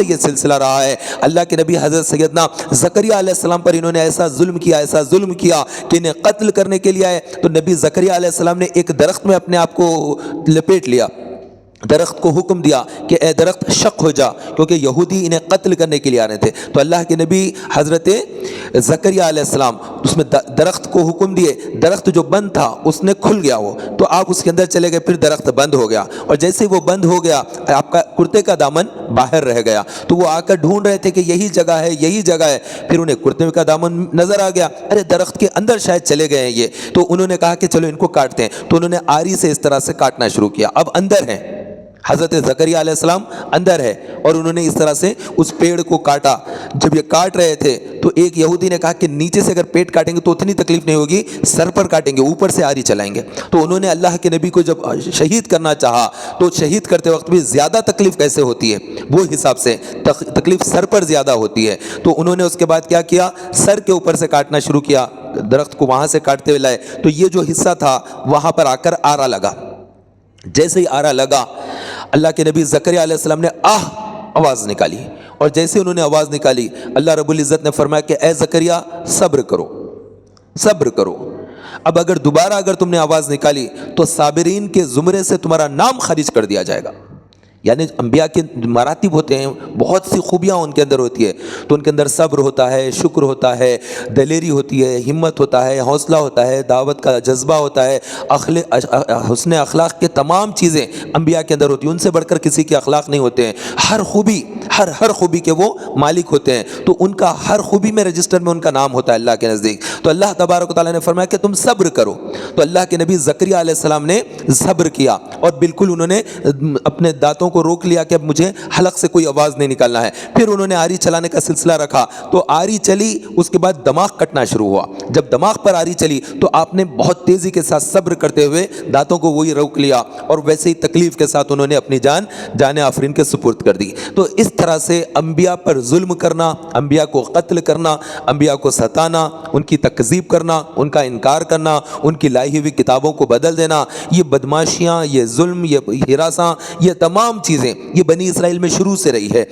یہ سلسلہ رہا ہے۔ اللہ کے نبی حضرت سیدنا زکریا علیہ السلام پر انہوں نے ایسا ظلم کیا کہ انہیں قتل کرنے کے لیے آئے، تو نبی زکریا علیہ السلام نے ایک درخت میں اپنے آپ کو لپیٹ لیا، درخت کو حکم دیا کہ اے درخت شق ہو جا، کیونکہ یہودی انہیں قتل کرنے کے لیے آ رہے تھے۔ تو اللہ کے نبی حضرت زکریا علیہ السلام اس میں درخت کو حکم دیے، درخت جو بند تھا اس نے کھل گیا، وہ تو آپ اس کے اندر چلے گئے، پھر درخت بند ہو گیا، اور جیسے وہ بند ہو گیا آپ کا کرتے کا دامن باہر رہ گیا، تو وہ آ کر ڈھونڈ رہے تھے کہ یہی جگہ ہے، یہی جگہ ہے، پھر انہیں کرتے کا دامن نظر آ گیا، ارے درخت کے اندر شاید چلے گئے ہیں یہ، تو انہوں نے کہا کہ چلو ان کو کاٹتے ہیں، تو انہوں نے آری سے اس طرح سے کاٹنا شروع کیا، اب اندر ہیں، حضرت زکریا علیہ السلام اندر ہے، اور انہوں نے اس طرح سے اس پیڑ کو کاٹا۔ جب یہ کاٹ رہے تھے تو ایک یہودی نے کہا کہ نیچے سے اگر پیٹ کاٹیں گے تو اتنی تکلیف نہیں ہوگی، سر پر کاٹیں گے، اوپر سے آری چلائیں گے۔ تو انہوں نے اللہ کے نبی کو جب شہید کرنا چاہا تو شہید کرتے وقت بھی زیادہ تکلیف کیسے ہوتی ہے، وہ حساب سے تکلیف سر پر زیادہ ہوتی ہے، تو انہوں نے اس کے بعد کیا کیا، سر کے اوپر سے کاٹنا شروع کیا، درخت کو وہاں سے کاٹتے ہوئے لائے، تو یہ جو حصہ تھا وہاں پر آ کر آرا لگا، جیسے ہی آرا لگا اللہ کے نبی زکریا علیہ السلام نے آواز نکالی، اور جیسے انہوں نے آواز نکالی اللہ رب العزت نے فرمایا کہ اے زکریا صبر کرو، صبر کرو، اب اگر دوبارہ تم نے آواز نکالی تو صابرین کے زمرے سے تمہارا نام خارج کر دیا جائے گا۔ یعنی انبیاء کے مراتب ہوتے ہیں، بہت سی خوبیاں ان کے اندر ہوتی ہے، تو ان کے اندر صبر ہوتا ہے، شکر ہوتا ہے، دلیری ہوتی ہے، ہمت ہوتا ہے، حوصلہ ہوتا ہے، دعوت کا جذبہ ہوتا ہے، حسن اخلاق کے تمام چیزیں انبیاء کے اندر ہوتی ہیں، ان سے بڑھ کر کسی کے اخلاق نہیں ہوتے ہیں، ہر خوبی کے وہ مالک ہوتے ہیں، تو ان کا ہر خوبی میں رجسٹر میں ان کا نام ہوتا ہے اللہ کے نزدیک۔ تو اللہ تبارک و تعالیٰ نے فرمایا کہ تم صبر کرو، تو اللہ کے نبی زکریا علیہ السلام نے صبر کیا، اور بالکل انہوں نے اپنے دانتوں کو روک لیا کہ اب مجھے حلق سے کوئی آواز نہیں نکالنا ہے، پھر انہوں نے آری چلانے کا سلسلہ رکھا، تو آری چلی، اس کے بعد دماغ کٹنا شروع ہوا، جب دماغ پر آری چلی تو آپ نے بہت تیزی کے ساتھ صبر کرتے ہوئے دانتوں کو وہی روک لیا، اور ویسے ہی تکلیف کے ساتھ انہوں نے اپنی جان آفرین کے سپرد کر دی۔ تو اس طرح سے انبیاء پر ظلم کرنا، انبیاء کو قتل کرنا، انبیاء کو ستانا، ان کی تکذیب کرنا، ان کا انکار کرنا، ان کی لائی ہوئی کتابوں کو بدل دینا، یہ بدماشیاں، یہ ظلم، یہ ہراساں، یہ تمام چیزیں یہ بنی اسرائیل میں شروع سے رہی ہے۔